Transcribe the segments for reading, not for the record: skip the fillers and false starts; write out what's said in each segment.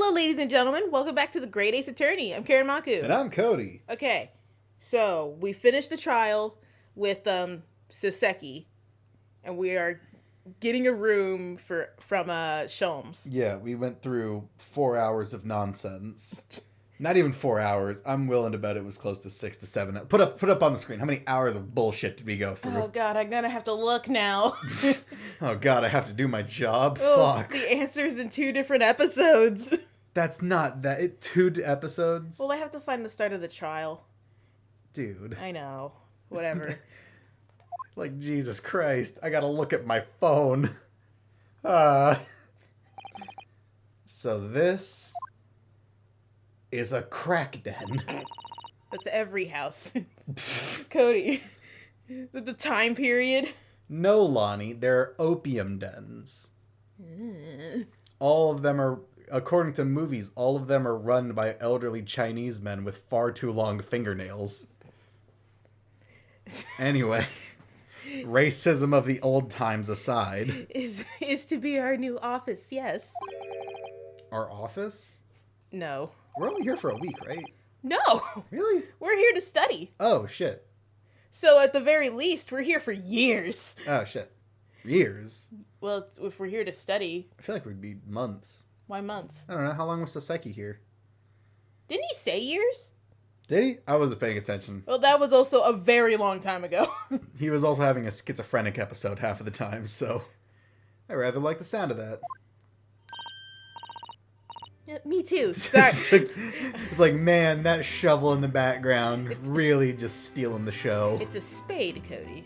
Hello, ladies and gentlemen. Welcome back to the Grade Ace Attorney. I'm Karen Maku. And I'm Cody. Okay, so we finished the trial with Soseki, and we are getting a room from Sholmes. Yeah, we went through 4 hours of nonsense. Not even 4 hours. I'm willing to bet it was close to 6 to 7. Put up on the screen. How many hours of bullshit did we go through? Oh God, I'm gonna have to look now. Oh God, I have to do my job. Oh, Fuck. the answers in 2 different episodes. That's not that. 2 episodes. Well, I have to find the start of the trial. Dude. I know. Whatever. Like, Jesus Christ. I gotta look at my phone. So this is a crack den. That's every house. Cody. With the time period. No, Lonnie, they're opium dens. All of them are, according to movies, all of them are run by elderly Chinese men with far too long fingernails. Anyway, racism of the old times aside. Is to be our new office, yes. Our office? No. We're only here for a week, right? No! Really? We're here to study. Oh, shit. So at the very least, we're here for years. Oh, shit. Years? Well, if we're here to study... I feel like we'd be months. Why months? I don't know. How long was Soseki here? Didn't he say years? Did he? I wasn't paying attention. Well, that was also a very long time ago. He was also having a schizophrenic episode half of the time, so I rather like the sound of that. Yeah, me too. Sorry. It's like, man, that shovel in the background really just stealing the show. It's a spade, Cody.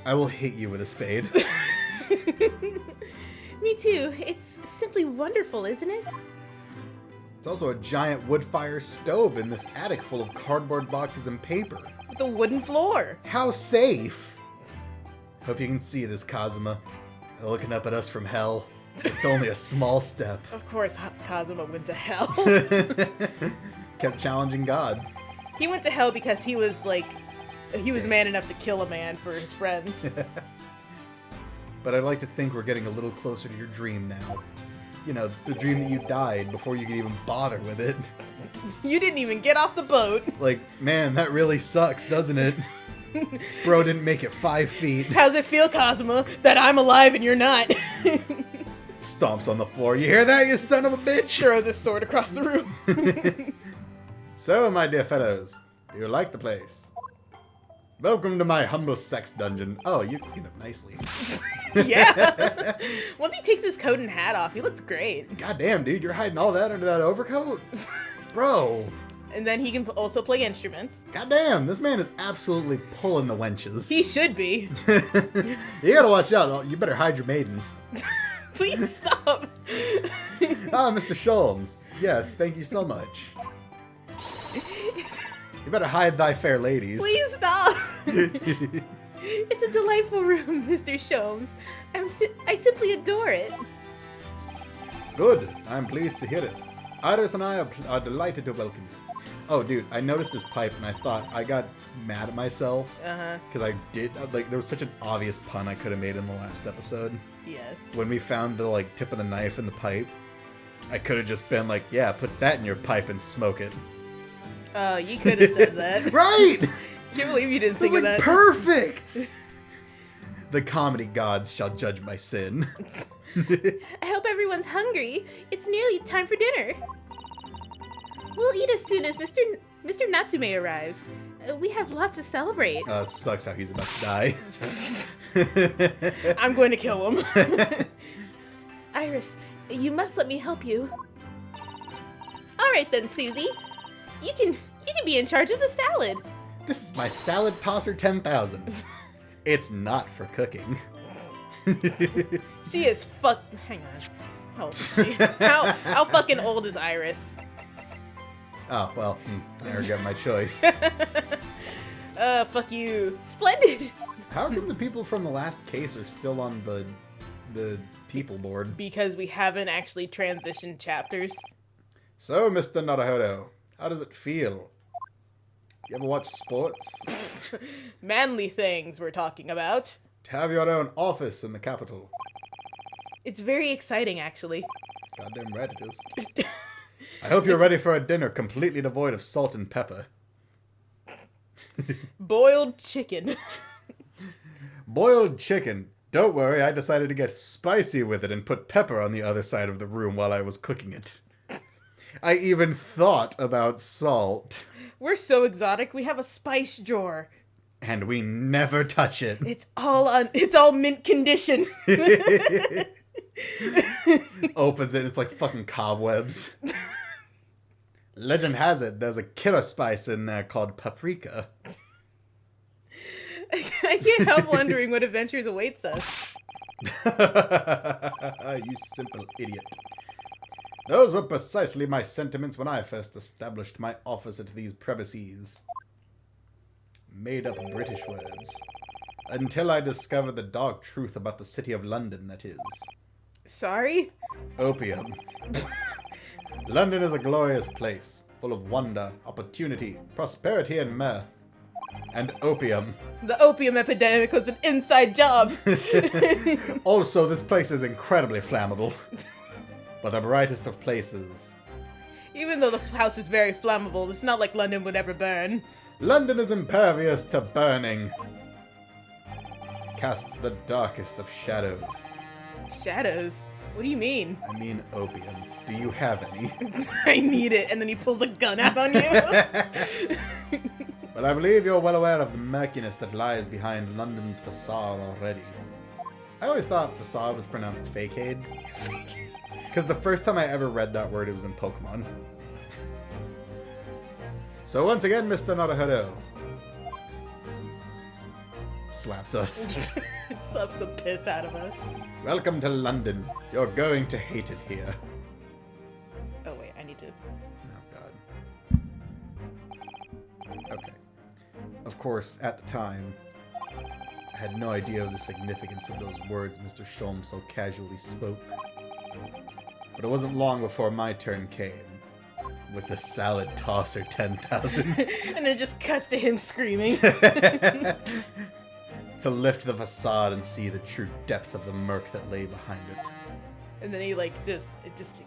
I will hit you with a spade. Me too. It's simply wonderful, isn't it? It's also a giant wood fire stove in this attic full of cardboard boxes and paper. With a wooden floor. How safe! Hope you can see this, Kazuma. Looking up at us from hell. It's only a small step. Of course, Kazuma went to hell. Kept challenging God. He went to hell because he was man enough to kill a man for his friends. But I'd like to think we're getting a little closer to your dream now. You know, the dream that you died before you could even bother with it. You didn't even get off the boat. Like, man, that really sucks, doesn't it? Bro didn't make it 5 feet. How's it feel, Kazuma, that I'm alive and you're not? Stomps on the floor. You hear that, you son of a bitch? Throws his sword across the room. So, my dear fellows, do you like the place? Welcome to my humble sex dungeon. Oh, you clean up nicely. Yeah. Once he takes his coat and hat off, he looks great. Goddamn, dude, you're hiding all that under that overcoat? Bro. And then he can also play instruments. Goddamn, this man is absolutely pulling the wenches. He should be. You gotta watch out. You better hide your maidens. Please stop. Ah, Mr. Sholmes. Yes, thank you so much. You better hide thy fair ladies. Please stop. It's a delightful room, Mr. Sholmes. I simply adore it. Good. I'm pleased to hear it. Iris and I are delighted to welcome you. Oh, dude, I noticed this pipe and I thought I got mad at myself. Because I did, there was such an obvious pun I could have made in the last episode. Yes. When we found the, tip of the knife in the pipe, I could have just been like, yeah, put that in your pipe and smoke it. Oh, you could have said that. Right! Can't believe you didn't think of that. Perfect! The comedy gods shall judge my sin. I hope everyone's hungry. It's nearly time for dinner. We'll eat as soon as Mr. Natsume arrives. We have lots to celebrate. Oh, it sucks how he's about to die. I'm going to kill him. Iris, you must let me help you. All right then, Susie. You can be in charge of the salad. This is my salad tosser 10,000. It's not for cooking. She is hang on. How old is she? How fucking old is Iris? Oh, well, I regret my choice. Fuck you. Splendid! How come the people from the last case are still on the people board? Because we haven't actually transitioned chapters. So, Mr. Naruhodo, how does it feel? You ever watch sports? Manly things we're talking about. To have your own office in the capital. It's very exciting, actually. Goddamn right it is. I hope you're ready for a dinner completely devoid of salt and pepper. Boiled chicken. Boiled chicken. Don't worry, I decided to get spicy with it and put pepper on the other side of the room while I was cooking it. I even thought about salt. We're so exotic, we have a spice drawer. And we never touch it. It's all mint condition. Opens it, it's like fucking cobwebs. Legend has it, there's a killer spice in there called paprika. I can't help wondering what adventures awaits us. You simple idiot. Those were precisely my sentiments when I first established my office at these premises. Made up British words. Until I discovered the dark truth about the city of London, that is. Sorry? Opium. London is a glorious place, full of wonder, opportunity, prosperity, and mirth. And opium. The opium epidemic was an inside job. Also, this place is incredibly flammable. But the brightest of places. Even though the house is very flammable, it's not like London would ever burn. London is impervious to burning. Casts the darkest of shadows. Shadows? What do you mean? I mean opium. Do you have any? I need it, and then he pulls a gun out on you. But I believe you're well aware of the murkiness that lies behind London's facade already. I always thought facade was pronounced fakeade. Because the first time I ever read that word, it was in Pokemon. So once again, Mr. Naruhodo slaps us. Slaps the piss out of us. Welcome to London. You're going to hate it here. Oh wait, I need to... Oh god. Okay. Of course, at the time, I had no idea of the significance of those words Mr. Sholmes so casually spoke. But it wasn't long before my turn came. With the salad tosser 10,000. And it just cuts to him screaming. To lift the facade and see the true depth of the murk that lay behind it. And then he it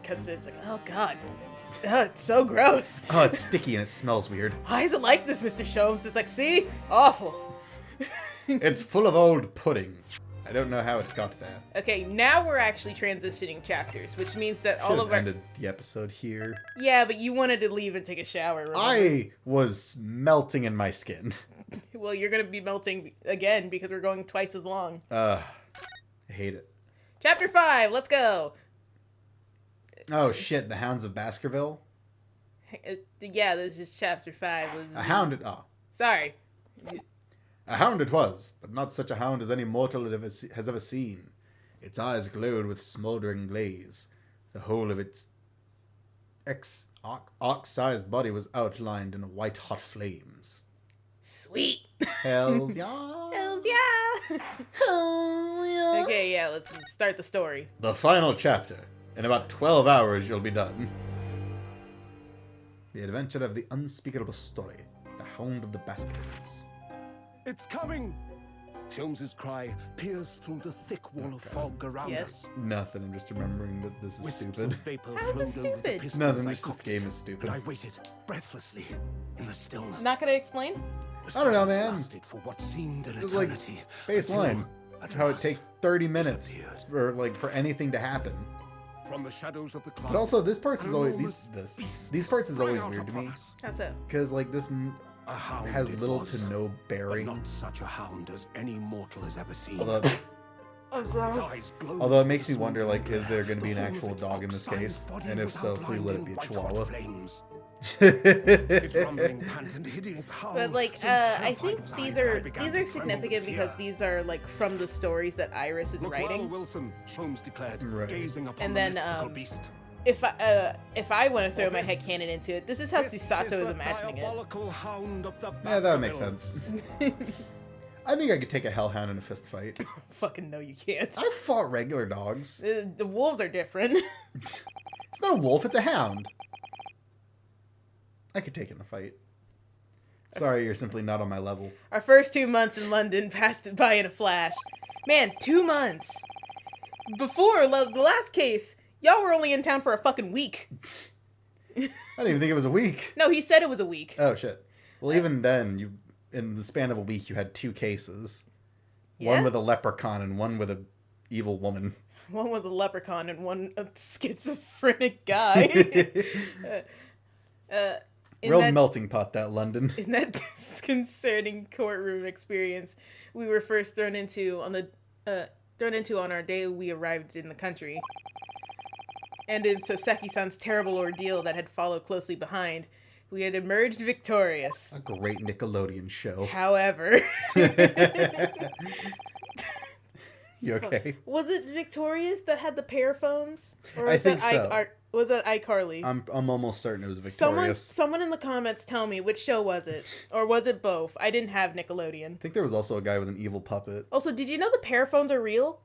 cuts to it. It's like, oh god. Oh, it's so gross. Oh, it's sticky and it smells weird. Why is it like this, Mr. Sholmes? It's like, see? Awful. It's full of old pudding. I don't know how it got there. Okay, now we're actually transitioning chapters, which means that all of our... ended the episode here. Yeah, but you wanted to leave and take a shower, remember? I was melting in my skin. Well, you're going to be melting again because we're going twice as long. I hate it. Chapter 5, let's go. Oh shit, the Hounds of Baskerville? Yeah, this is chapter 5. A hound it... Oh. Sorry. A hound it was, but not such a hound as any mortal has ever seen. Its eyes glowed with smouldering glaze. The whole of its ox-sized body was outlined in white-hot flames. Sweet. Hells yeah. Hells yeah. Hell yeah. Okay, yeah, let's start the story. The final chapter. In about 12 hours, you'll be done. The adventure of the unspeakable story. The Hound of the Baskervilles. It's coming! Sholmes's cry pierced through the thick wall of fog around us. Nothing, I'm just remembering that this is Wisps stupid. of vapor How is it flowed over the stupid? pistols Nothing, I just this cocked game it, is stupid. But I waited breathlessly in the stillness. Not gonna explain? The I don't know, silence man. lasted for what seemed an This is like eternity. baseline. until, How it at takes last, 30 minutes disappeared. for anything to happen. From the shadows of the cloud, But also, this part is an always enormous these beast parts is always sprang out weird to upon me us. How so? because like this A hound has it little was, to no but bearing. not such a hound as any mortal has ever seen. Although, Its eyes glowed although it with makes a me wonder, smoldering like, is there going to be an glare. The actual whole of dog in its this ox-sized case? body And if was so, please let it outlined be a in white-hot chihuahua. flames. Its rumbling pant and hideous howl. But like, so I terrified think was I these that I are began these to are tremble significant with because fear. these are like from the stories that Iris is Look writing. well, Wilson, Sholmes declared, Right. gazing upon And the then, mystical beast. If I want to throw my This- headcanon into it, this is how This Susato is the imagining it. diabolical hound of the Yeah, that would make Baskervilles. sense. I think I could take a hellhound in a fist fight. Fucking no, you can't. I fought regular dogs. The wolves are different. It's not a wolf, it's a hound. I could take it in a fight. Sorry, you're simply not on my level. Our first 2 months in London passed by in a flash. Man, 2 months. Before the last case, y'all were only in town for a fucking week. didn't even think it was a week. No, he said it was a week. Oh, shit. Well, even then, in the span of a week, you had 2 cases. Yeah? One with a leprechaun and one with a evil woman. One with a leprechaun and one a schizophrenic guy. Real melting pot, that London. In that disconcerting courtroom experience we were first thrown into on our day we arrived in the country. And in Soseki-san's terrible ordeal that had followed closely behind, we had emerged victorious. A great Nickelodeon show. However... You okay? Was it Victorious that had the pair phones? Or I think so. Was it iCarly? I'm almost certain it was Victorious. Someone in the comments tell me, which show was it? Or was it both? I didn't have Nickelodeon. I think there was also a guy with an evil puppet. Also, did you know the pair phones are real?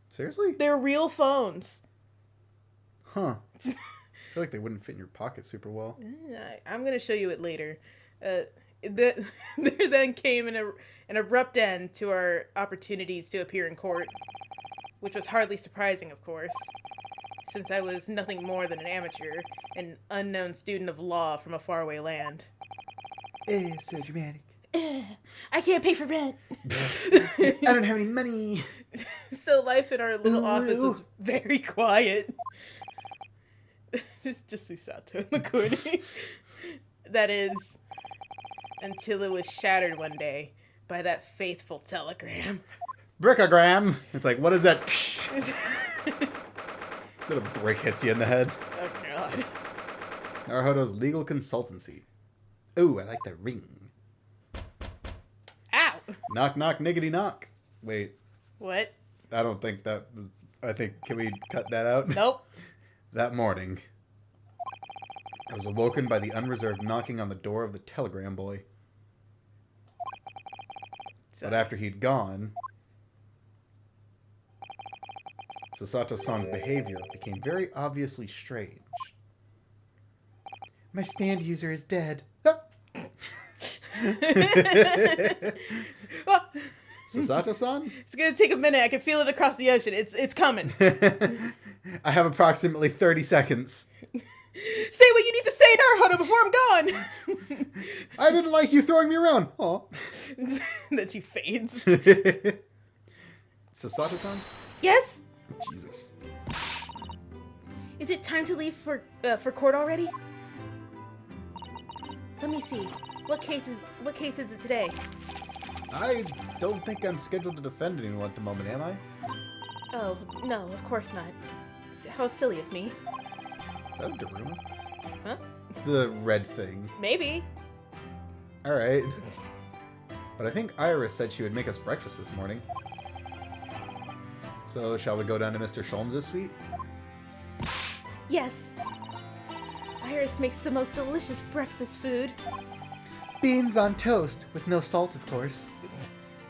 Seriously? They're real phones. Huh. I feel like they wouldn't fit in your pocket super well. I'm going to show you it later. There then came an abrupt end to our opportunities to appear in court, which was hardly surprising, of course, since I was nothing more than an amateur, an unknown student of law from a faraway land. So dramatic. I can't pay for rent. I don't have any money. So life in our little office was very quiet. It's just Susato in the corner. That is, until it was shattered one day by that faithful telegram. Brickogram. It's like, what is that? Little brick hits you in the head. Oh, God. Naruhodo's legal consultancy. Ooh, I like that ring. Ow! Knock, knock, niggity, knock. Wait. What? I don't think that was... can we cut that out? Nope. That morning, I was awoken by the unreserved knocking on the door of the telegram boy. But after he'd gone, Susato-san's behavior became very obviously strange. My stand user is dead. Susato-san? It's gonna take a minute. I can feel it across the ocean. It's coming. I have approximately 30 seconds. Say what you need to say, Naruhodo, before I'm gone. I didn't like you throwing me around. Aw. Then she fades. Susato-san? Yes? Jesus. Is it time to leave for court already? Let me see. What case is it today? I don't think I'm scheduled to defend anyone at the moment, am I? Oh, no, of course not. How silly of me. Is that a Daruma? Huh? The red thing. Maybe. Alright. But I think Iris said she would make us breakfast this morning. So, shall we go down to Mr. Sholmes' suite? Yes. Iris makes the most delicious breakfast food. Beans on toast, with no salt, of course.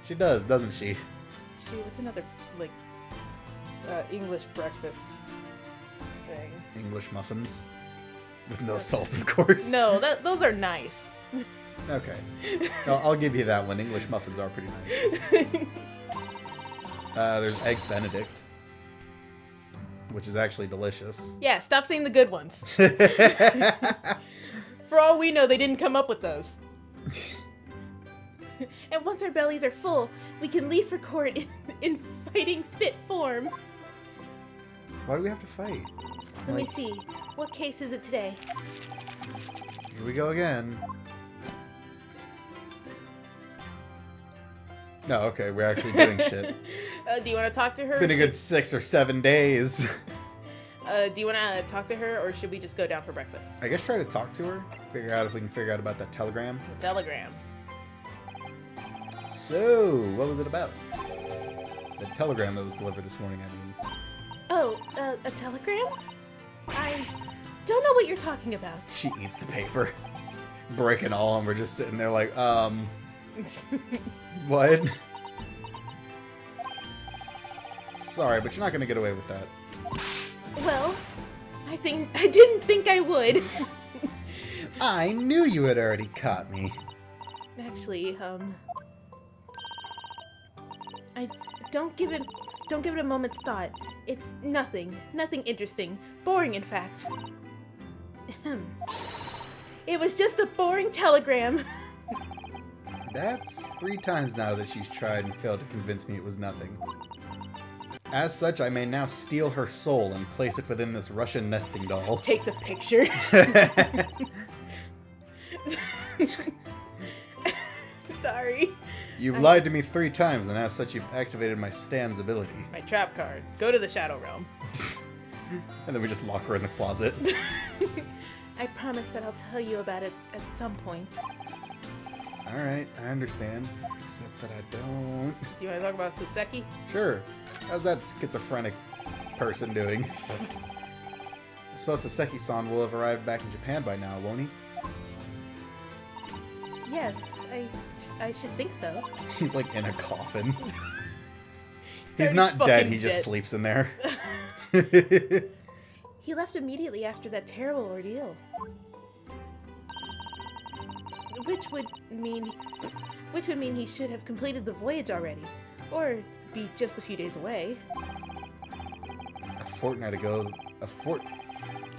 She does, doesn't she? What's another, English breakfast thing? English muffins. With no salt, of course. No, those are nice. Okay. I'll give you that one. English muffins are pretty nice. There's Eggs Benedict. Which is actually delicious. Yeah, stop saying the good ones. For all we know, they didn't come up with those. And once our bellies are full, we can leave for court in fighting fit form. Why do we have to fight? Let me see. What case is it today? Here we go again. No, okay, we're actually doing shit. Do you want to talk to her? It's been a good 6 or 7 days. Do you want to talk to her, or should we just go down for breakfast? I guess try to talk to her. Figure out if we can figure out about that telegram. The telegram. So, what was it about? The telegram that was delivered this morning, I mean. Oh, a telegram? I don't know what you're talking about. She eats the paper. Break and all, and we're just sitting there like, what? Sorry, but you're not gonna get away with that. Well, I didn't think I would. I knew you had already caught me. Actually, I don't give it a moment's thought. It's nothing interesting. Boring, in fact. It was just a boring telegram. That's 3 times now that she's tried and failed to convince me it was nothing. As such, I may now steal her soul and place it within this Russian nesting doll. Takes a picture. Sorry. You've lied to me 3 times, and as such, you've activated my Stan's ability. My trap card. Go to the Shadow Realm. And then we just lock her in the closet. I promise that I'll tell you about it at some point. Alright, I understand. Except that I don't. Do you want to talk about Soseki? Sure. How's that schizophrenic person doing? I suppose Soseki-san will have arrived back in Japan by now, won't he? Yes, I should think so. He's like in a coffin. He's already not dead, fucking he just dead. sleeps in there. He left immediately after that terrible ordeal. Which would mean he should have completed the voyage already. Or be just a few days away. A fortnight ago, You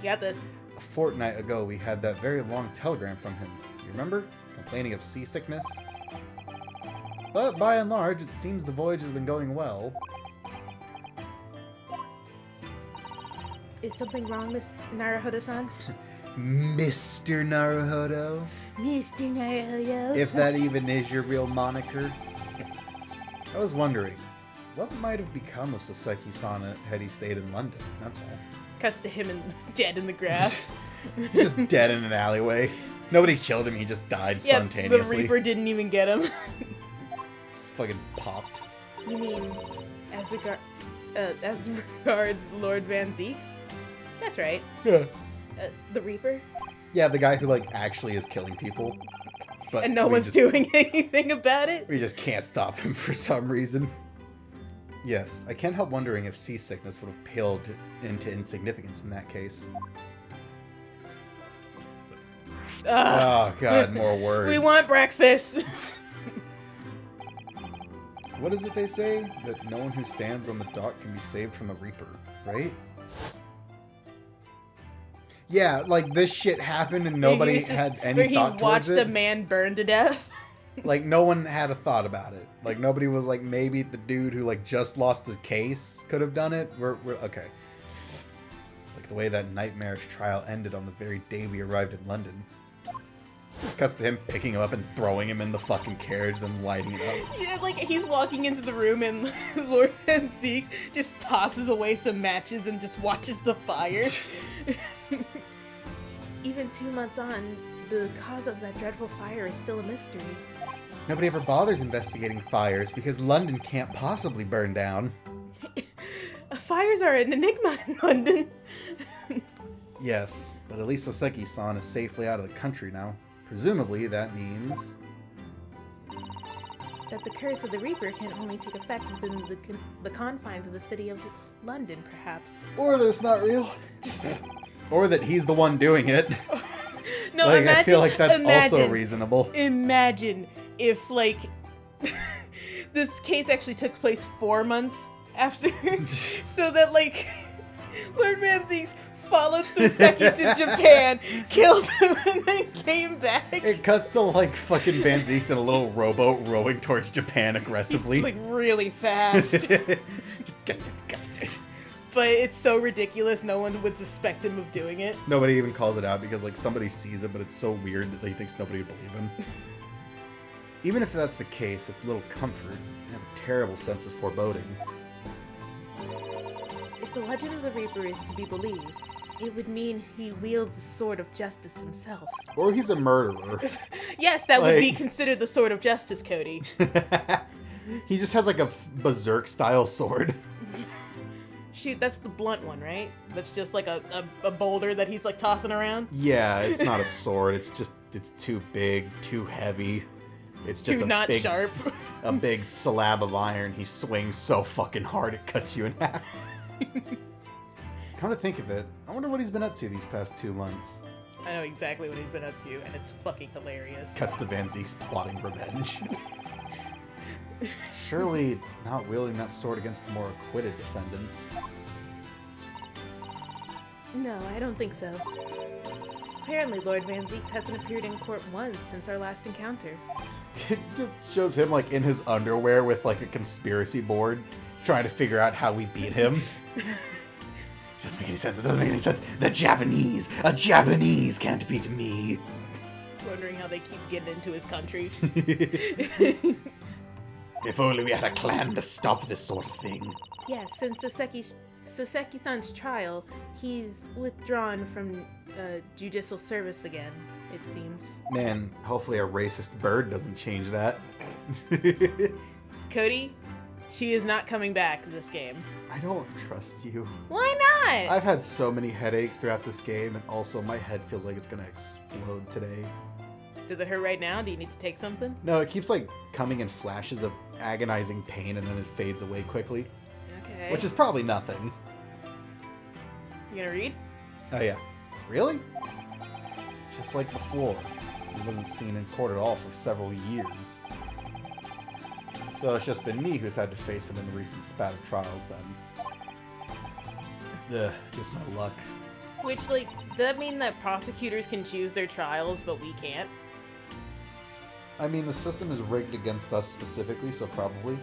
got this. a fortnight ago, we had that very long telegram from him. You remember? Complaining of seasickness? But by and large, it seems the voyage has been going well. Is something wrong, Miss Naruhodo-san? Mr. Naruhodo? Mr. Naruhodo? If that even is your real moniker. I was wondering, what might have become of Soseki-san had he stayed in London? That's all. Cuts to him and dead in the grass. He's just dead in an alleyway. Nobody killed him, he just died Yep, spontaneously. the Reaper didn't even get him. Just fucking popped. You mean, as regards Lord Van Zeeks? That's right. Yeah. The Reaper? Yeah, the guy who, like, actually is killing people. But And no we one's just- doing anything about it? We just can't stop him for some reason. Yes, I can't help wondering if seasickness would have paled into insignificance in that case. Ugh. Oh, God, more words. We want breakfast! What is it they say? That no one who stands on the dock can be saved from the Reaper, right? Yeah, like this shit happened and nobody had any thought towards He watched it. a man burn to death. Like, no one had a thought about it. Like, nobody was like, maybe the dude who, like, just lost his case could have done it. We're okay. Like, the way that nightmarish trial ended on the very day we arrived in London. Just cuts to him picking him up and throwing him in the fucking carriage, then lighting it up. Yeah, like, he's walking into the room and Lord Van Zeeks just tosses away some matches and just watches the fire. Even 2 months on, the cause of that dreadful fire is still a mystery. Nobody ever bothers investigating fires because London can't possibly burn down. Fires are an enigma in London. Yes, but at least Soseki-san is safely out of the country now. Presumably, that means... That the curse of the Reaper can only take effect within the confines of the city of London, perhaps. Or that it's not real. Or that he's the one doing it. No, Like, imagine, I feel like that's also imagine- reasonable. Imagine if, like, this case actually took place 4 months after, so that, like, Lord Van Zeeks followed Soseki to Japan, killed him, and then came back. It cuts to, like, fucking Van Zeeks in a little rowboat rowing towards Japan aggressively. Like, really fast. Just get. But it's so ridiculous, no one would suspect him of doing it. Nobody even calls it out because, like, somebody sees it, but it's so weird that he thinks nobody would believe him. Even if that's the case, it's a little comfort. I have a terrible sense of foreboding. If the legend of the Reaper is to be believed, it would mean he wields the sword of justice himself. Or he's a murderer. Yes, that would be Like- considered the sword of justice, Cody. He just has, like, a berserk-style sword. Shoot, that's the blunt one, right? That's just like a boulder that he's like tossing around. Yeah, it's not a sword. It's too big, too heavy. It's just Too a not big, sharp. a big slab of iron. He swings so fucking hard it cuts you in half. Come to think of it, I wonder what he's been up to these past 2 months. I know exactly what he's been up to, and it's fucking hilarious. Cuts to Van Zeek's plotting revenge. Surely not wielding that sword against the more acquitted defendants. No, I don't think so. Apparently, Lord Van Zeeks hasn't appeared in court once since our last encounter. It just shows him, like, in his underwear with, like, a conspiracy board, trying to figure out how we beat him. Doesn't make any sense. It doesn't make any sense. A Japanese can't beat me. Wondering how they keep getting into his country. If only we had a clan to stop this sort of thing. Yes, since Soseki-san's trial, he's withdrawn from judicial service again, it seems. Man, hopefully a racist bird doesn't change that. Cody, she is not coming back this game. I don't trust you. Why not? I've had so many headaches throughout this game, and also my head feels like it's gonna explode today. Does it hurt right now? Do you need to take something? No, it keeps, like, coming in flashes of agonizing pain, and then it fades away quickly. Okay. Which is probably nothing. You gonna read? Oh, yeah. Really? Just like before. He wasn't seen in court at all for several years. So it's just been me who's had to face him in the recent spat of trials, then. Ugh, just my luck. Which, like, does that mean that prosecutors can choose their trials, but we can't? I mean, the system is rigged against us specifically, so probably.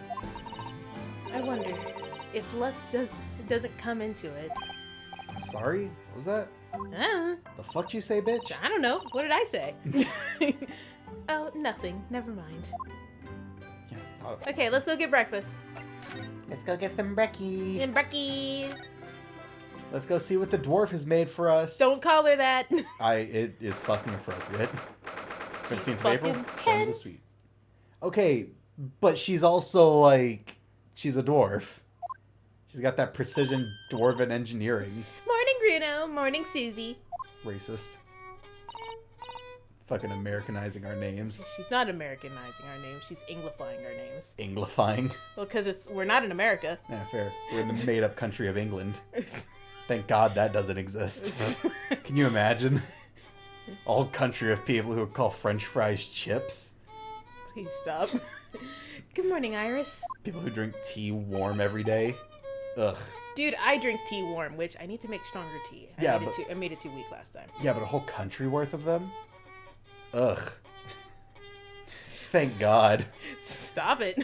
I wonder if luck doesn't come into it. Sorry? What was that? Uh, The fuck you say, bitch? I don't know. What did I say? Oh, nothing. Never mind. Yeah, thought Okay, let's go get breakfast. Let's go get some brekkie. And Becky! Let's go see what the dwarf has made for us. Don't call her that. It is fucking appropriate. She's 15th of April? fucking Terms 10. of sweet. Okay, but she's also, like, she's a dwarf. She's got that precision dwarven engineering. Morning, Bruno. Morning, Susie. Racist. Fucking Americanizing our names. She's not Americanizing our names. She's Englifying our names. Anglifying. Well, because we're not in America. Yeah, fair. We're in the made-up country of England. Thank God that doesn't exist. Can you imagine? A whole country of people who call French fries chips. Please stop. Good morning, Iris. People who drink tea warm every day. Ugh. Dude, I drink tea warm, which I need to make stronger tea. Yeah, I made it too weak last time. Yeah, but a whole country worth of them? Ugh. Thank God. Stop it.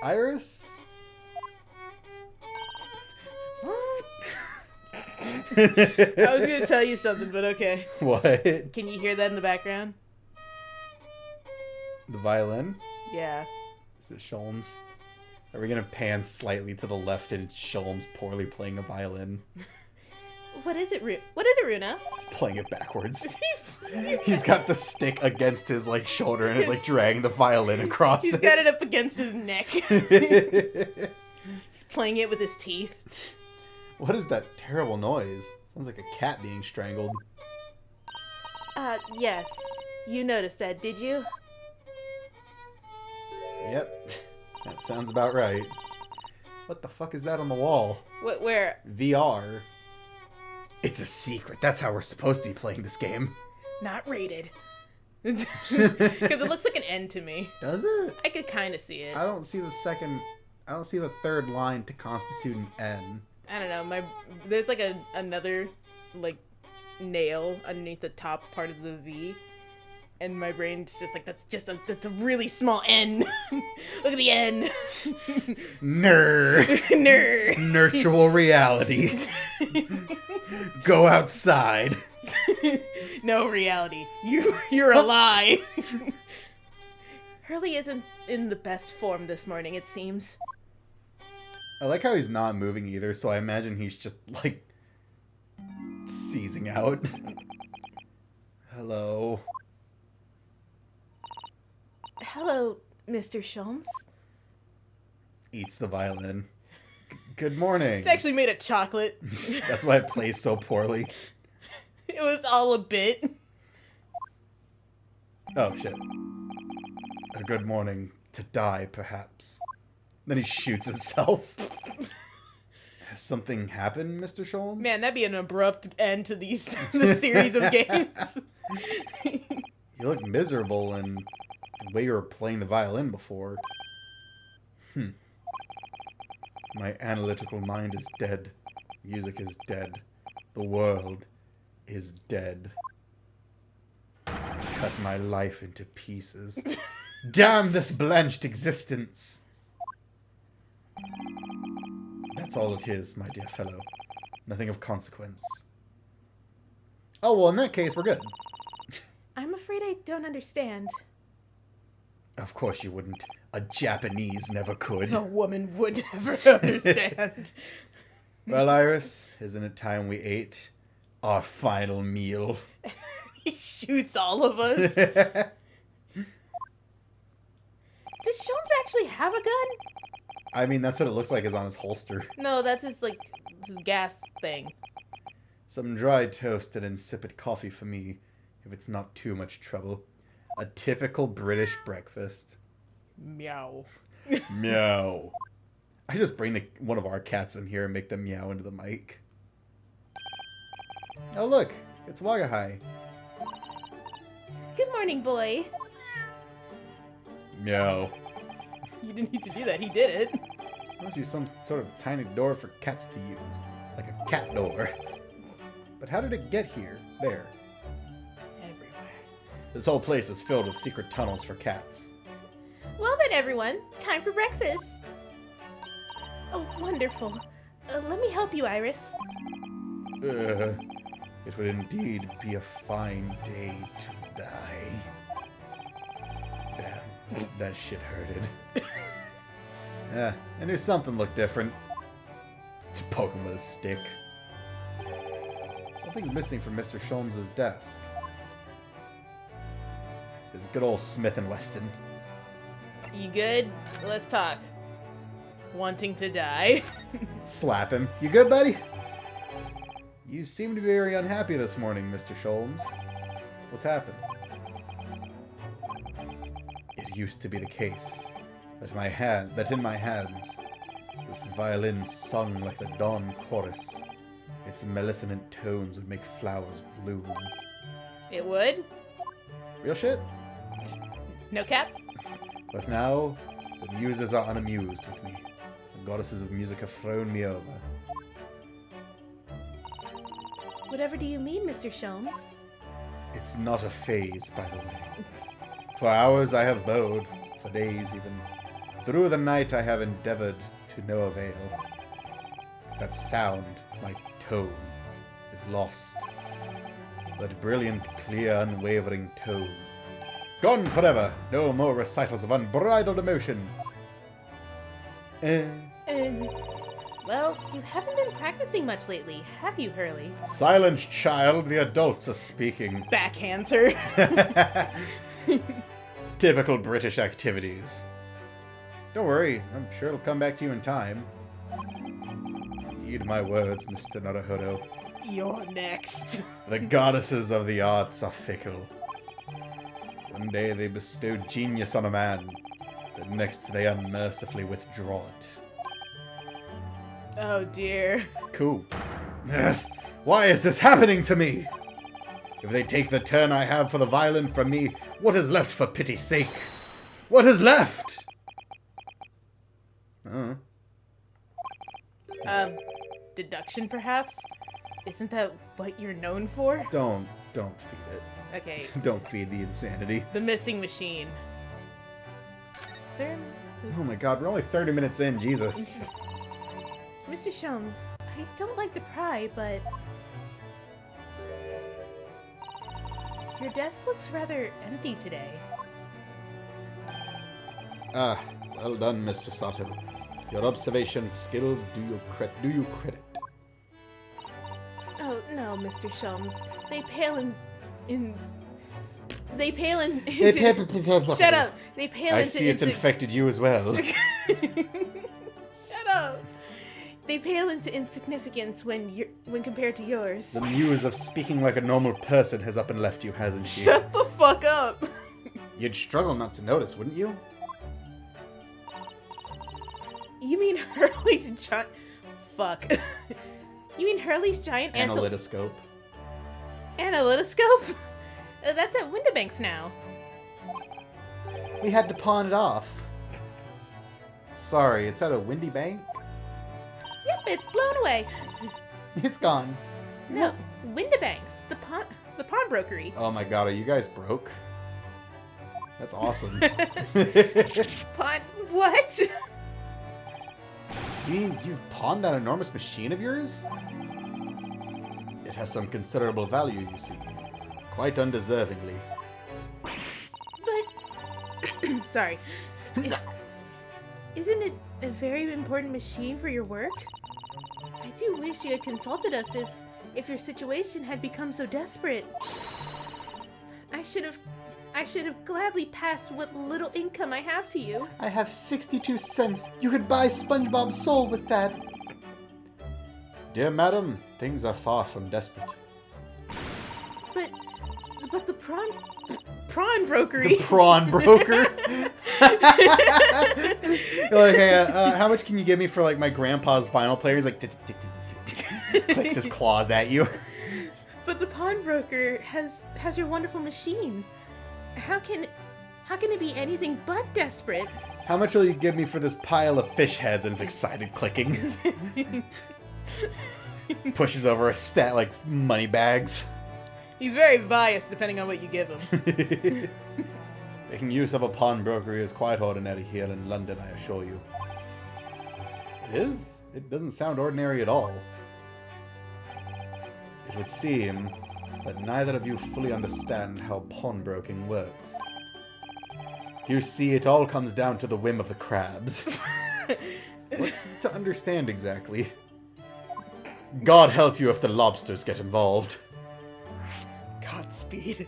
Iris? I was gonna tell you something, but okay. What? Can you hear that in the background? The violin? Yeah. Is it Sholmes? Are we gonna pan slightly to the left and it's Sholmes poorly playing a violin? What is it, What is it, Runa? He's playing it backwards. He's got the stick against his, like, shoulder and is, like, dragging the violin across He's it. got it up against his neck. He's playing it with his teeth. What is that terrible noise? Sounds like a cat being strangled. Yes. You noticed that, did you? Yep. That sounds about right. What the fuck is that on the wall? Where? VR. It's a secret. That's how we're supposed to be playing this game. Not rated. Because it looks like an N to me. Does it? I could kind of see it. I don't see the third line to constitute an N. I don't know. There's like another like nail underneath the top part of the V, and my brain's just like that's a really small N. Look at the N. Nerd. Nurtural reality. Go outside. No reality. You're a lie. Hurley isn't in the best form this morning, it seems. I like how he's not moving either, so I imagine he's just, like, seizing out. Hello. Hello, Mr. Sholmes. Eats the violin. Good morning. It's actually made of chocolate. That's why it plays so poorly. It was all a bit. Oh, shit. A good morning to die, perhaps. Then he shoots himself. Has something happened, Mr. Sholmes? Man, that'd be an abrupt end to this series of games. You look miserable, and the way you were playing the violin before. My analytical mind is dead. Music is dead. The world is dead. cut my life into pieces. Damn this blanched existence! That's all it is, my dear fellow. Nothing of consequence. Oh, well, in that case, we're good. I'm afraid I don't understand. Of course you wouldn't. A Japanese never could. A woman would never understand. Well, Iris, isn't it time we ate our final meal? He shoots all of us. Does Sholmes actually have a gun? I mean, that's what it looks like is on his holster. No, that's his, his gas thing. Some dry toast and insipid coffee for me, if it's not too much trouble. A typical British breakfast. Meow. Meow. I just bring one of our cats in here and make them meow into the mic. Oh, look. It's Wagahai. Good morning, boy. Meow. You didn't need to do that. He did it. Must be some sort of tiny door for cats to use. Like a cat door. But how did it get here? There. Everywhere. This whole place is filled with secret tunnels for cats. Well then, everyone. Time for breakfast. Oh, wonderful. Let me help you, Iris. It would indeed be a fine day to die. Damn, that shit hurted. Yeah, I knew something looked different. To poke him with a stick. Something's missing from Mr. Sholmes' desk. His good old Smith & Wesson. You good? Let's talk. Wanting to die. Slap him. You good, buddy? You seem to be very unhappy this morning, Mr. Sholmes. What's happened? It used to be the case that in my hands, this violin sung like the dawn chorus. Its melissonant tones would make flowers bloom. It would? Real shit? No cap? But now, the muses are unamused with me. The goddesses of music have thrown me over. Whatever do you mean, Mr. Sholmes? It's not a phase, by the way. For hours I have bowed, for days even. Through the night I have endeavored to no avail. That sound, my tone, is lost. That brilliant, clear, unwavering tone. Gone forever! No more recitals of unbridled emotion. Well, you haven't been practicing much lately, have you, Hurley? Silence, child, the adults are speaking. Backhands her. Typical British activities. Don't worry, I'm sure it'll come back to you in time. Heed my words, Mr. Naruhodo. You're next. The goddesses of the arts are fickle. One day they bestow genius on a man, the next they unmercifully withdraw it. Oh dear. Cool. Why is this happening to me? If they take the turn I have for the violin from me, what is left for pity's sake? What is left? Deduction perhaps? Isn't that what you're known for? Don't feed it. Okay. Don't feed the insanity. The missing machine. Sir, Oh my god, we're only 30 minutes in, Jesus. Mr. Sholmes, I don't like to pry, but your desk looks rather empty today. Ah, well done, Mr. Sato. Your observation skills do you credit. Oh no, Mr. Sholmes. They pale into Shut up! They pale I into see it's infected you as well. Shut up! They pale into insignificance when compared to yours. The muse of speaking like a normal person has up and left you, hasn't she? Shut the fuck up! You'd struggle not to notice, wouldn't you? You mean Hurley's giant... Fuck. You mean Hurley's giant Analytoscope. Analytoscope? That's at Windibanks now. We had to pawn it off. Sorry, it's at a windy bank? Yep, it's blown away. It's gone. No, Windibanks, the pawnbrokery. Oh my god, are you guys broke? That's awesome. Pawn? What? You mean you've pawned that enormous machine of yours? It has some considerable value, you see. Quite undeservingly. But... Sorry. Isn't it a very important machine for your work? I do wish you had consulted us if your situation had become so desperate. I should have gladly passed what little income I have to you. I have 62 cents. You could buy SpongeBob's soul with that. Dear madam, things are far from desperate. But the prawn brokery. The prawn broker. You're like, hey, how much can you give me for like my grandpa's vinyl player? He's like, clicks his claws at you. But the pawnbroker has your wonderful machine. How can it be anything but desperate? How much will you give me for this pile of fish heads? And it's excited clicking. Pushes over a stat like money bags. He's very biased depending on what you give him. Making use of a pawnbroker is quite ordinary here in London, I assure you. It is? It doesn't sound ordinary at all. It would seem that neither of you fully understand how pawnbroking works. You see, it all comes down to the whim of the crabs. What's to understand exactly? God help you if the lobsters get involved. Godspeed.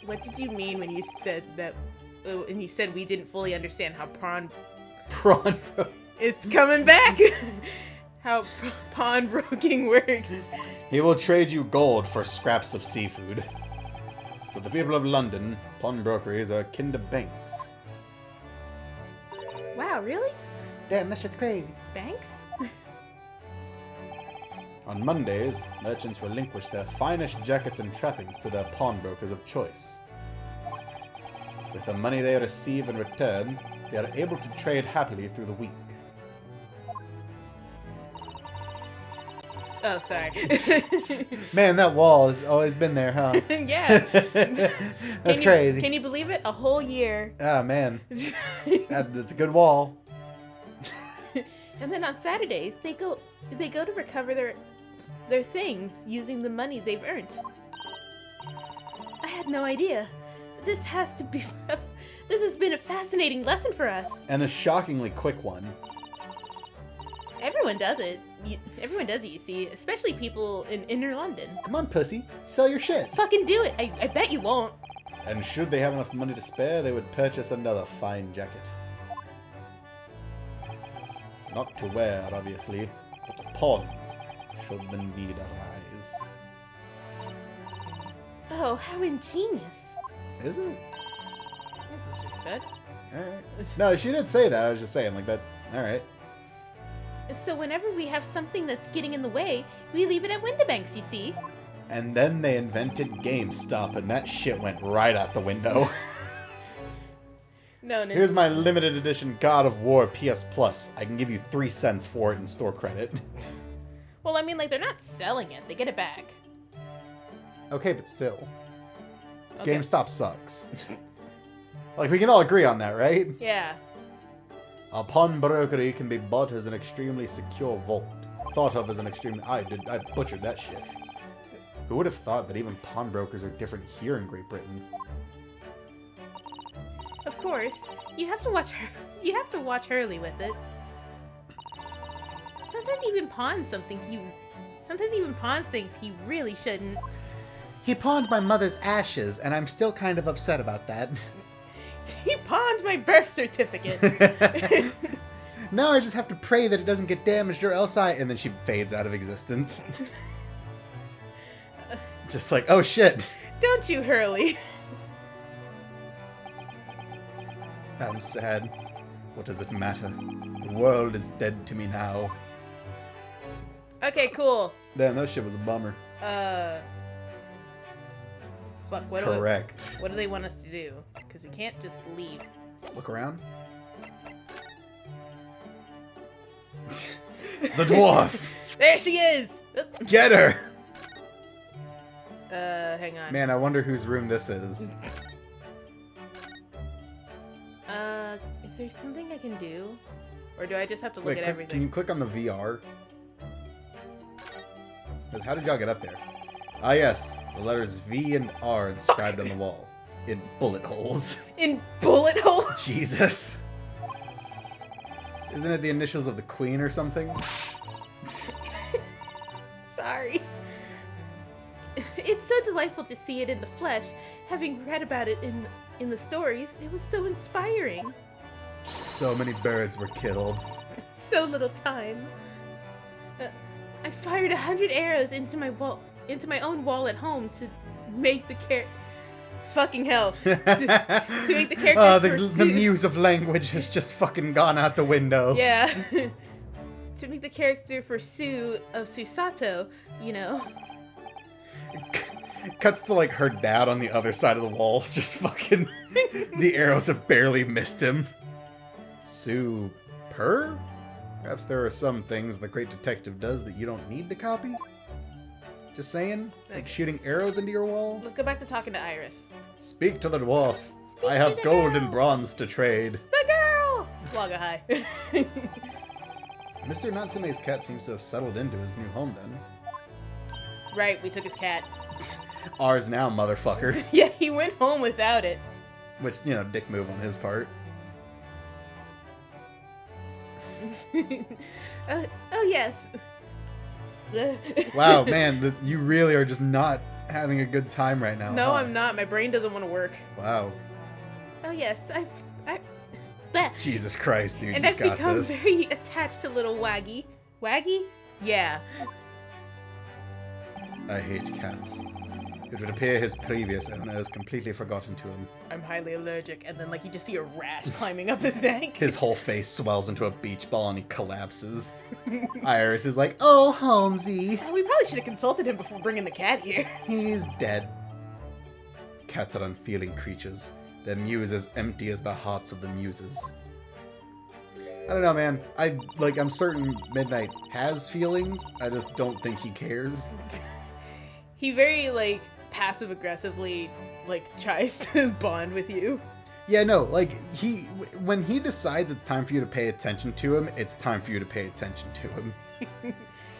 What did you mean when you said that? And you said we didn't fully understand how Pawnbroking. It's coming back. How pawnbroking works. He will trade you gold for scraps of seafood. To the people of London, pawnbrokeries are akin to banks. Wow, really? Damn, that shit's crazy. Banks? On Mondays, merchants relinquish their finest jackets and trappings to their pawnbrokers of choice. With the money they receive in return, they are able to trade happily through the week. Oh, sorry. Man, that wall has always been there, huh? Yeah. That's crazy. Can you believe it? A whole year. Ah, man. That's a good wall. And then on Saturdays, they go to recover their things using the money they've earned. I had no idea. This has been a fascinating lesson for us. And a shockingly quick one. Everyone does it. Everyone does it, you see. Especially people in inner London. Come on, pussy. Sell your shit. Fucking do it. I bet you won't. And should they have enough money to spare, they would purchase another fine jacket. Not to wear, obviously, but to pawn, should the need arise. Oh, how ingenious. Is it? That's what she said. Alright. No, she didn't say that. I was just saying, like, that. Alright. So whenever we have something that's getting in the way, we leave it at Windibanks, you see. And then they invented GameStop, and that shit went right out the window. No. Here's my limited edition God of War PS Plus. I can give you 3 cents for it in store credit. Well, I mean, like, they're not selling it. They get it back. Okay, but still. Okay. GameStop sucks. Like, we can all agree on that, right? Yeah. A pawnbrokery can be bought as an extremely secure vault. Thought of as an extremely... I butchered that shit. Who would have thought that even pawnbrokers are different here in Great Britain? Of course, you have to watch her. You have to watch Hurley with it. Sometimes he even pawns things he really shouldn't. He pawned my mother's ashes, and I'm still kind of upset about that. He pawned my birth certificate. Now I just have to pray that it doesn't get damaged or else I... And then she fades out of existence. Just like, oh shit. Don't you, Hurley? I'm sad. What does it matter? The world is dead to me now. Okay, cool. Damn, that shit was a bummer. Fuck, Correct. What do they want us to do? Because we can't just leave. Look around. The dwarf! There she is! Get her! hang on. Man, I wonder whose room this is. Is there something I can do? Or do I just have to look Wait, at everything? Can you click on the VR? 'Cause how did y'all get up there? Ah, yes. The letters V and R inscribed on the wall. In bullet holes. In bullet holes? Jesus. Isn't it the initials of the Queen or something? Sorry. It's so delightful to see it in the flesh. Having read about it in the stories, it was so inspiring. So many birds were killed. So little time. I fired 100 arrows into my own wall at home to make the fucking hell. to make the character Oh, pursue. the muse of language has just fucking gone out the window. Yeah. To make the character for Sue of Susato, you know. Cuts to like her dad on the other side of the wall, just fucking. The arrows have barely missed him. Super? Perhaps there are some things the great detective does that you don't need to copy? Just saying? Like shooting arrows into your wall? Let's go back to talking to Iris. Speak to the dwarf. Speak I to have the gold girl. and bronze to trade. The girl! Laga high. Mr. Natsume's cat seems to have settled into his new home then. Right, we took his cat. Ours now, motherfucker. Yeah, he went home without it. Which, you know, dick move on his part. Oh yes. Wow, man, you really are just not having a good time right now. No, huh? I'm not. My brain doesn't want to work. Wow. Oh yes, Bleh. Jesus Christ, dude, And you've I've got become this. very attached to little Waggy. Waggy? Yeah. I hate cats. It would appear his previous owner has completely forgotten to him. I'm highly allergic, and then like you just see a rash climbing up his neck. His whole face swells into a beach ball and he collapses. Iris is like, oh, Holmesy. Oh, we probably should have consulted him before bringing the cat here. He's dead. Cats are unfeeling creatures. Their muse as empty as the hearts of the muses. I don't know, man. I'm certain Midnight has feelings. I just don't think he cares. He very like passive aggressively like tries to bond with you. Yeah, no, like when he decides it's time for you to pay attention to him, it's time for you to pay attention to him.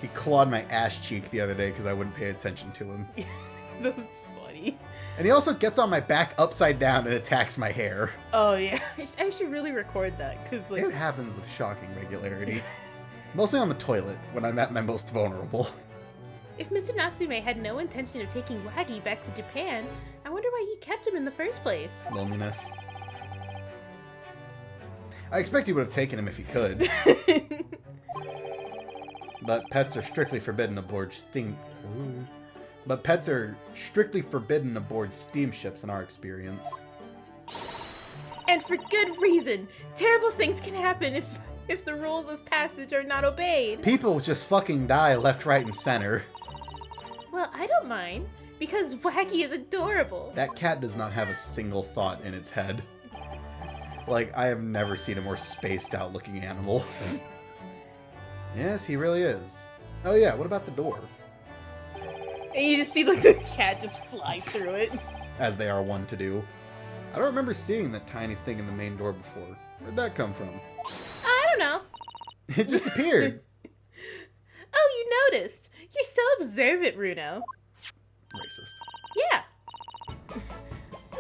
He clawed my ass cheek the other day because I wouldn't pay attention to him. That was funny. And he also gets on my back upside down and attacks my hair. Oh yeah, I should really record that because like It happens with shocking regularity. Mostly on the toilet, when I'm at my most vulnerable. if Mr. Natsume had no intention of taking Waggy back to Japan, I wonder why he kept him in the first place. Loneliness. I expect he would have taken him if he could. But pets are strictly forbidden aboard steamships in our experience. And for good reason. Terrible things can happen if the rules of passage are not obeyed. People just fucking die left, right, and center. Well, I don't mind, because Waggy is adorable. That cat does not have a single thought in its head. Like, I have never seen a more spaced out looking animal. Yes, he really is. Oh yeah, what about the door? And you just see like the cat just fly through it. As they are wont to do. I don't remember seeing that tiny thing in the main door before. Where'd that come from? I don't know. It just appeared. Oh, you noticed. You're so observant, Runo. Racist. Yeah.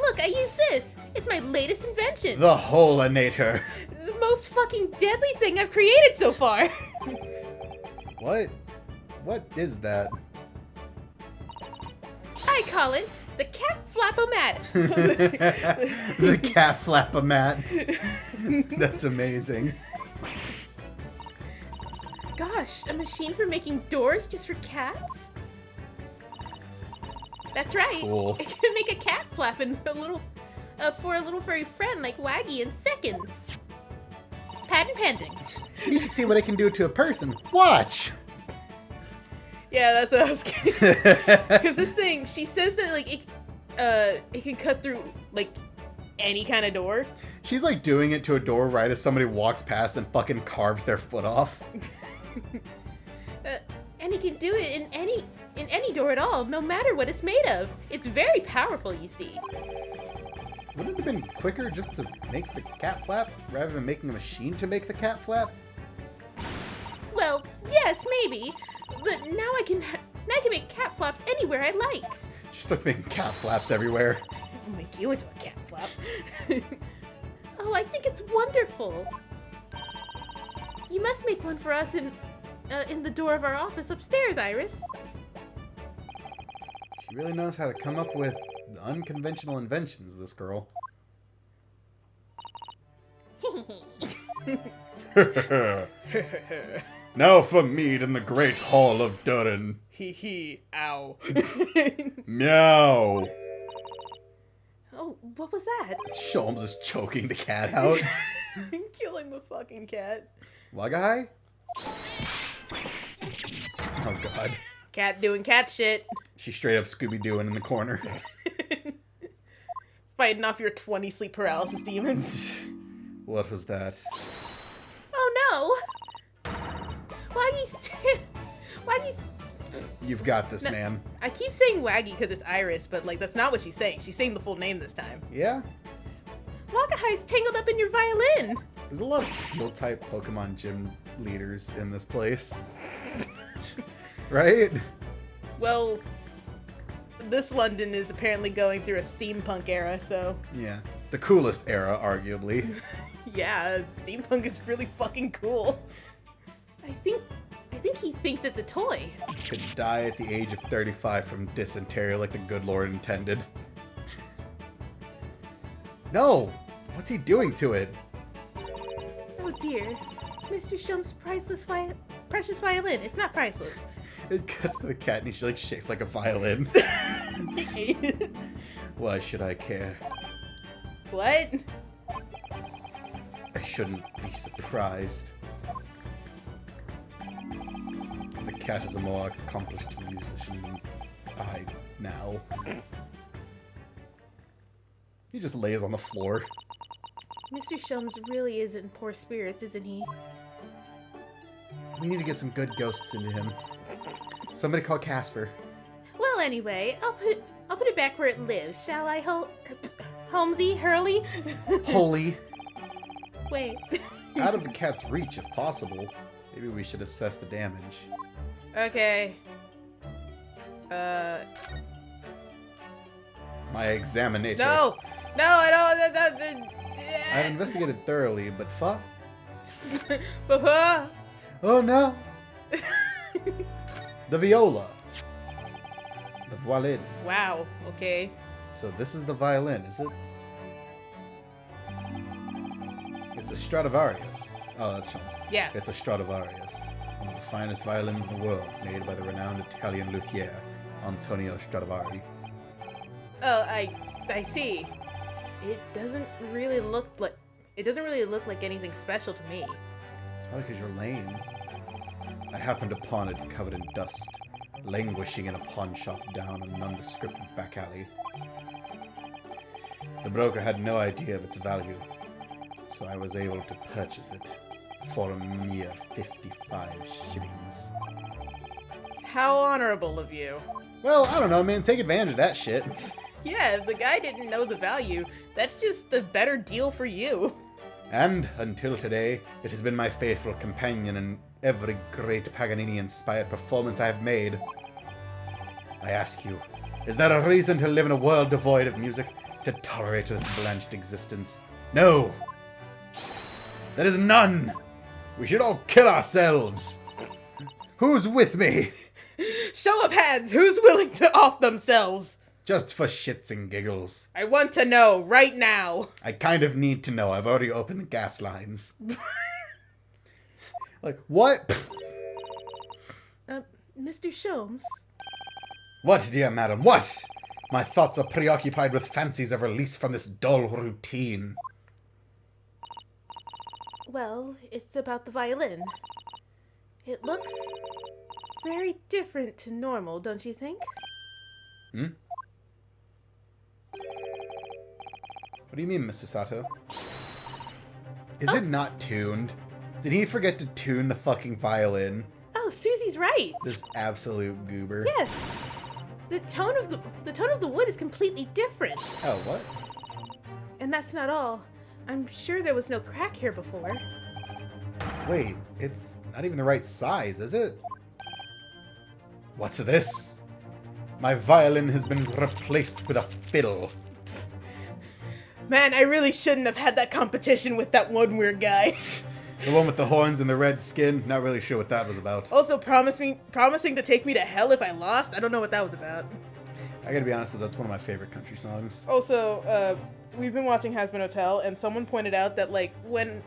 Look, I use this. It's my latest invention. The Holinator. The most fucking deadly thing I've created so far. What? What is that? I call it the cat flapomat. The cat flap-a-mat. That's amazing. Gosh, a machine for making doors just for cats? That's right. Cool. It can make a cat flap and for a little furry friend like Waggy in seconds. Patent pending. You should see what it can do to a person. Watch! Yeah, that's what I was kidding. Because this thing, she says that like it can cut through like any kind of door. She's like doing it to a door right as somebody walks past and fucking carves their foot off. And it can do it in any store at all, no matter what it's made of. It's very powerful, you see. Wouldn't it have been quicker just to make the cat flap rather than making a machine to make the cat flap? Well, yes, maybe. But now I can make cat flaps anywhere I like. She starts making cat flaps everywhere. I'll make you into a cat flap. Oh, I think it's wonderful. You must make one for us in the door of our office upstairs, Iris. She really knows how to come up with unconventional inventions, this girl. Now for mead in the great hall of Durin. Hee hee, ow. Meow. Oh, what was that? Sholmes is choking the cat out. Killing the fucking cat. Wagahai? Oh god. Cat doing cat shit. She's straight up Scooby-Dooing in the corner. Fighting off your 20 sleep paralysis demons. What was that? Oh no! Waggy's... You've got this, No, man. I keep saying Waggy because it's Iris, but like that's not what she's saying. She's saying the full name this time. Yeah? Wagahai's tangled up in your violin. There's a lot of Steel-type Pokemon gym leaders in this place. Right? Well, this London is apparently going through a steampunk era, so... Yeah. The coolest era, arguably. Yeah, steampunk is really fucking cool. I think he thinks it's a toy. Could die at the age of 35 from dysentery like the good Lord intended. No! What's he doing to it? Oh dear. Mr. Shum's precious violin. It's not priceless. It cuts to the cat and he's like shaped like a violin. He ate it. Why should I care? What? I shouldn't be surprised. The cat is a more accomplished musician than I now. He just lays on the floor. Mr. Shum's really is in poor spirits, isn't he? We need to get some good ghosts into him. Somebody call Casper. Well, anyway, I'll put it back where it lives, shall I, Holmesy? Hurley? Holy. Wait. Out of the cat's reach, if possible. Maybe we should assess the damage. Okay. My examinator. No! No, I don't... I've investigated thoroughly, but fuck. Uh-huh. Oh no! The viola. The violin. Wow, okay. So this is the violin, is it? It's a Stradivarius. Oh, that's Shum's. Yeah. It's a Stradivarius. One of the finest violins in the world, made by the renowned Italian luthier, Antonio Stradivari. Oh, I see. It doesn't really look like anything special to me. It's probably because you're lame. I happened upon it covered in dust, languishing in a pawn shop down a nondescript back alley. The broker had no idea of its value, so I was able to purchase it for a mere 55 shillings. How honorable of you. Well, I don't know, man. Take advantage of that shit. Yeah, if the guy didn't know the value, that's just the better deal for you. And, until today, it has been my faithful companion in every great Paganini-inspired performance I have made. I ask you, is there a reason to live in a world devoid of music, to tolerate this blanched existence? No! There is none! We should all kill ourselves! Who's with me? Show of hands, who's willing to off themselves? Just for shits and giggles. I want to know, right now. I kind of need to know. I've already opened the gas lines. Like, what? Mr. Sholmes? What, dear madam, what? My thoughts are preoccupied with fancies of release from this dull routine. Well, it's about the violin. It looks very different to normal, don't you think? Hmm? What do you mean, Mr. Sato? Is it not tuned? Did he forget to tune the fucking violin? Oh, Susie's right. This absolute goober. Yes. The tone of the wood is completely different. Oh, what? And that's not all. I'm sure there was no crack here before. Wait, it's not even the right size, is it? What's this? My violin has been replaced with a fiddle. Man, I really shouldn't have had that competition with that one weird guy. The one with the horns and the red skin? Not really sure what that was about. Also promising to take me to hell if I lost? I don't know what that was about. I gotta be honest, that's one of my favorite country songs. Also, we've been watching Hazbin Hotel, and someone pointed out that, like, when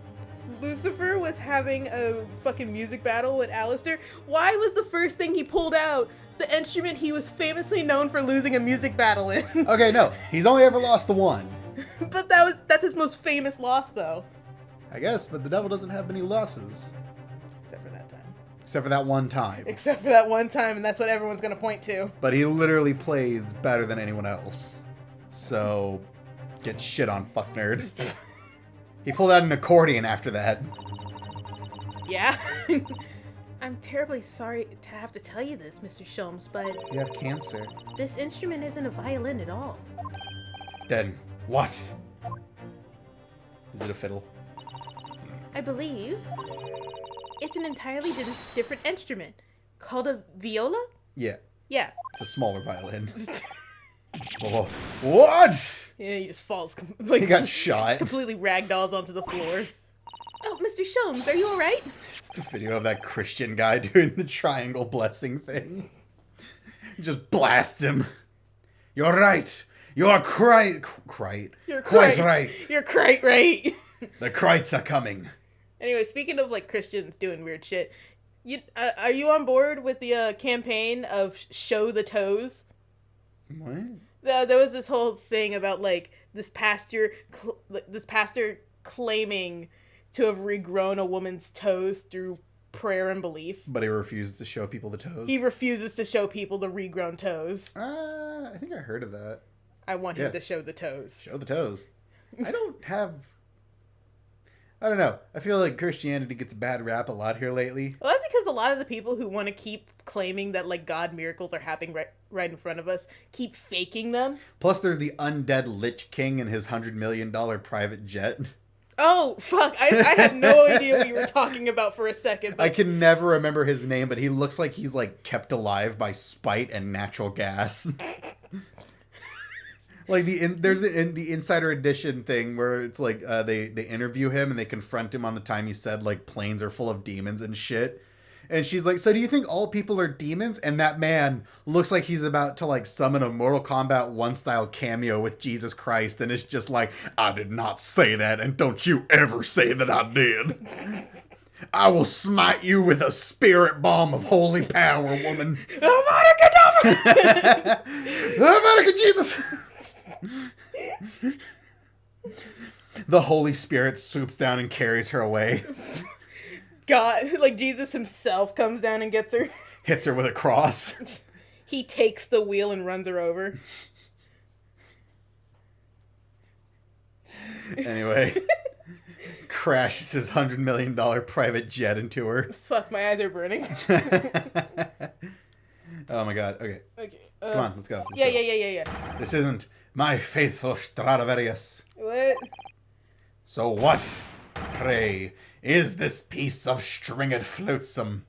Lucifer was having a fucking music battle with Alistair, why was the first thing he pulled out the instrument he was famously known for losing a music battle in? Okay, no, he's only ever lost the one. But that's his most famous loss, though. I guess, but the devil doesn't have many losses. Except for that time. Except for that one time. Except for that one time, and that's what everyone's gonna point to. But he literally plays better than anyone else. So, get shit on, fuck nerd. He pulled out an accordion after that. Yeah? I'm terribly sorry to have to tell you this, Mr. Sholmes, but You have cancer. this instrument isn't a violin at all. Then, what? Is it a fiddle? I believe it's an entirely different instrument called a viola? Yeah, Yeah. it's a smaller violin. Whoa. What? Yeah, he just falls, like, He got shot. completely ragdolls onto the floor. Oh, Mr. Sholmes, are you alright? It's the video of that Christian guy doing the triangle blessing thing. He just blasts him. You're right. You're quite right. You're quite right. You're quite right. The Krites are coming. Anyway, speaking of, like, Christians doing weird shit, are you on board with the campaign of Show the Toes? What? There was this whole thing about, like, this pastor claiming to have regrown a woman's toes through prayer and belief. But he refuses to show people the toes. He refuses to show people the regrown toes. I think I heard of that. I want him to show the toes. Show the toes. I don't know. I feel like Christianity gets a bad rap a lot here lately. Well, that's because a lot of the people who want to keep claiming that, like, God miracles are happening right in front of us keep faking them. Plus, there's the undead Lich King and his $100 million private jet. Oh, fuck. I had no idea what you were talking about for a second. But... I can never remember his name, but he looks like he's, like, kept alive by spite and natural gas. Like, there's the Insider Edition thing where it's like they interview him and they confront him on the time he said, like, planes are full of demons and shit. And she's like, so do you think all people are demons? And that man looks like he's about to, like, summon a Mortal Kombat 1 style cameo with Jesus Christ. And it's just like, I did not say that, and don't you ever say that I did. I will smite you with a spirit bomb of holy power, woman. Avada Jesus! The Holy Spirit swoops down and carries her away. God, like, Jesus himself comes down and gets her. Hits her with a cross. He takes the wheel and runs her over. Anyway. Crashes his $100 million private jet into her. Fuck, my eyes are burning. Oh my god, okay. Okay. Come on, let's go. Yeah. This isn't my faithful Stradivarius. What? So what, pray, is this piece of stringed flotsam?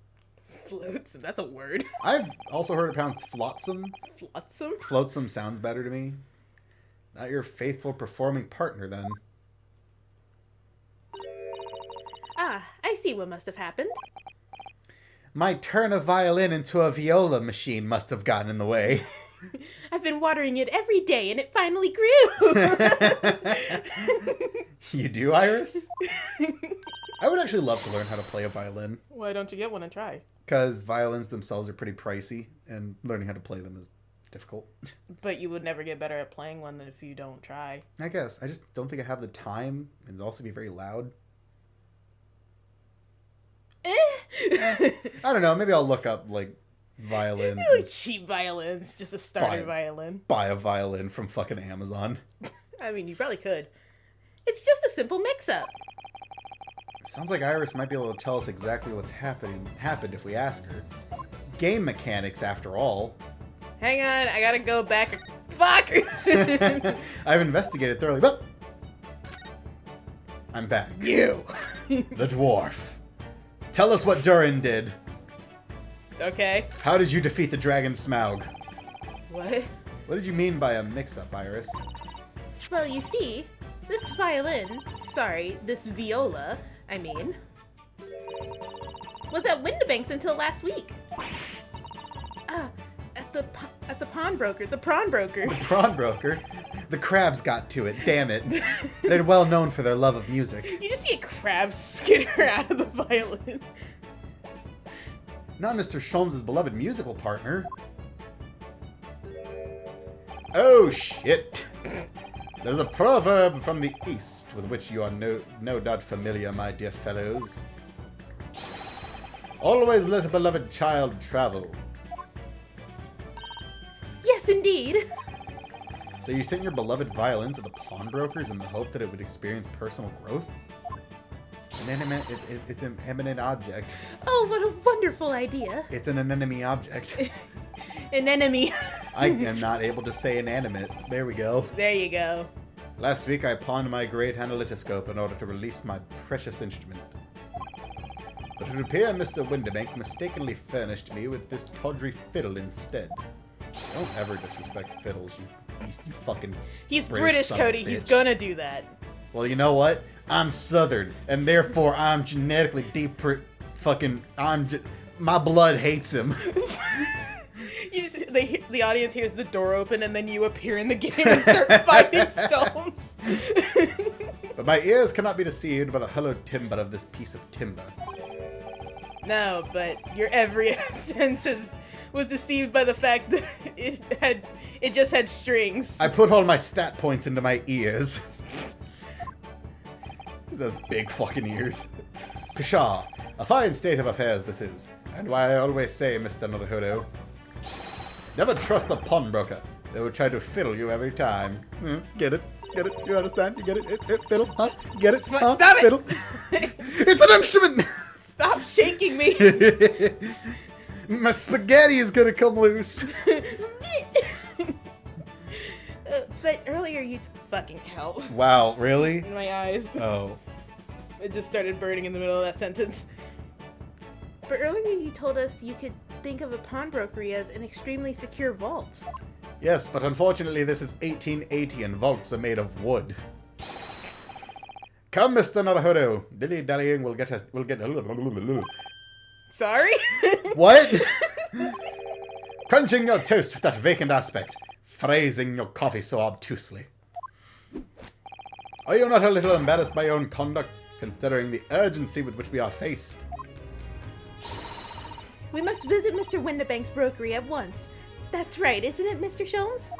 Flotsam? That's a word. I've also heard it pronounced flotsam. Flotsam? Flotsam sounds better to me. Not your faithful performing partner, then. Ah, I see what must have happened. My turn a violin into a viola machine must have gotten in the way. I've been watering it every day and it finally grew. You do, Iris? I would actually love to learn how to play a violin. Why don't you get one and try? Because violins themselves are pretty pricey, and learning how to play them is difficult. But you would never get better at playing one than if you don't try. I guess. I just don't think I have the time, and it'd also be very loud. I don't know. Maybe I'll look up, like, violins. Like cheap violins. Just a starter violin. Buy a violin from fucking Amazon. I mean, you probably could. It's just a simple mix-up. Sounds like Iris might be able to tell us exactly what's happened if we ask her. Game mechanics, after all. Hang on, I gotta go back. Fuck! I've investigated thoroughly, but I'm back. You. The dwarf. Tell us what Durin did. Okay. How did you defeat the dragon Smaug? What? What did you mean by a mix-up, Iris? Well, you see, this violin, sorry, this viola, I mean, was at Windibank's until last week. At the pawnbroker, the prawn broker. The prawn broker? The crabs got to it, damn it. They're well known for their love of music. You just see a crab skitter out of the violin. Not Mr. Sholmes' beloved musical partner. Oh, shit. There's a proverb from the East with which you are no doubt familiar, my dear fellows. Always let a beloved child travel. Yes, indeed. So you sent your beloved violin to the pawnbrokers in the hope that it would experience personal growth? It's an eminent object. Oh, what a wonderful idea. It's an anemone object. An enemy. I am not able to say inanimate. There we go. There you go. Last week I pawned my great analytoscope in order to release my precious instrument. But it would appear Mr. Windibank mistakenly furnished me with this tawdry fiddle instead. Don't ever disrespect fiddles, you fucking He's British son of a Cody. He's bitch. gonna do that. Well, you know what? I'm Southern, and therefore I'm genetically my blood hates him. You just, the audience hears the door open, and then you appear in the game and start fighting Sholmes. But my ears cannot be deceived by the hollow timber of this piece of timber. No, but your every sense was deceived by the fact that it just had strings. I put all my stat points into my ears. This has big fucking ears. Pshaw, a fine state of affairs this is. And why I always say, Mr. Naruhodo, never trust a pawnbroker. They will try to fiddle you every time. Get it? Get it? You understand? You get it? Fiddle? Huh? Get it? Huh? Stop it! Fiddle? It's an instrument! Stop shaking me! My spaghetti is gonna come loose. But earlier you fucking hell. Wow, really? In my eyes. Oh. It just started burning in the middle of that sentence. But earlier you told us you could think of a pawnbrokery as an extremely secure vault. Yes, but unfortunately this is 1880 and vaults are made of wood. Come, Mr. Naruhodo. Dilly-dallying will get. Sorry? What? Crunching your toast with that vacant aspect. Phrasing your coffee so obtusely. Are you not a little embarrassed by your own conduct, considering the urgency with which we are faced? We must visit Mr. Windibank's brokery at once. That's right, isn't it, Mr. Sholmes?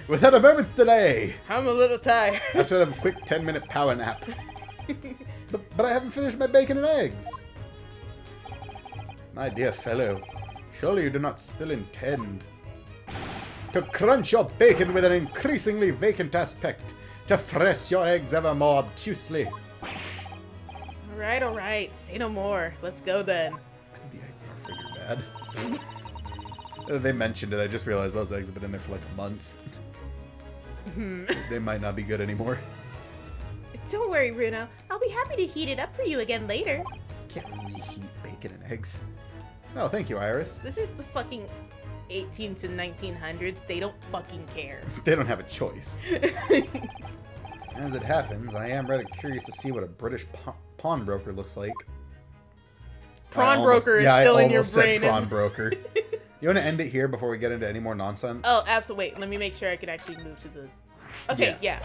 Without a moment's delay. I'm a little tired. After a quick 10-minute power nap. But I haven't finished my bacon and eggs. My dear fellow, surely you do not still intend to crunch your bacon with an increasingly vacant aspect, to press your eggs ever more obtusely. Alright, say no more. Let's go then. I think the eggs are figured bad. They mentioned it, I just realized those eggs have been in there for like a month. They might not be good anymore. Don't worry, Bruno. I'll be happy to heat it up for you again later. Can't reheat bacon and eggs. Oh, thank you, Iris. This is the fucking 18 to 1900s. They don't fucking care. They don't have a choice. As it happens, I am rather curious to see what a British pawnbroker looks like. Prawnbroker is still in your brain. Prawnbroker. You want to end it here before we get into any more nonsense? Oh, absolutely. Wait, let me make sure I can actually move to the... Okay, yeah.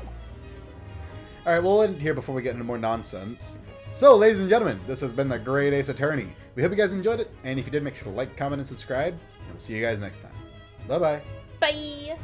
Alright, we'll end here before we get into more nonsense. So, ladies and gentlemen, this has been the Great Ace Attorney. We hope you guys enjoyed it, and if you did, make sure to like, comment, and subscribe, and we'll see you guys next time. Bye-bye. Bye!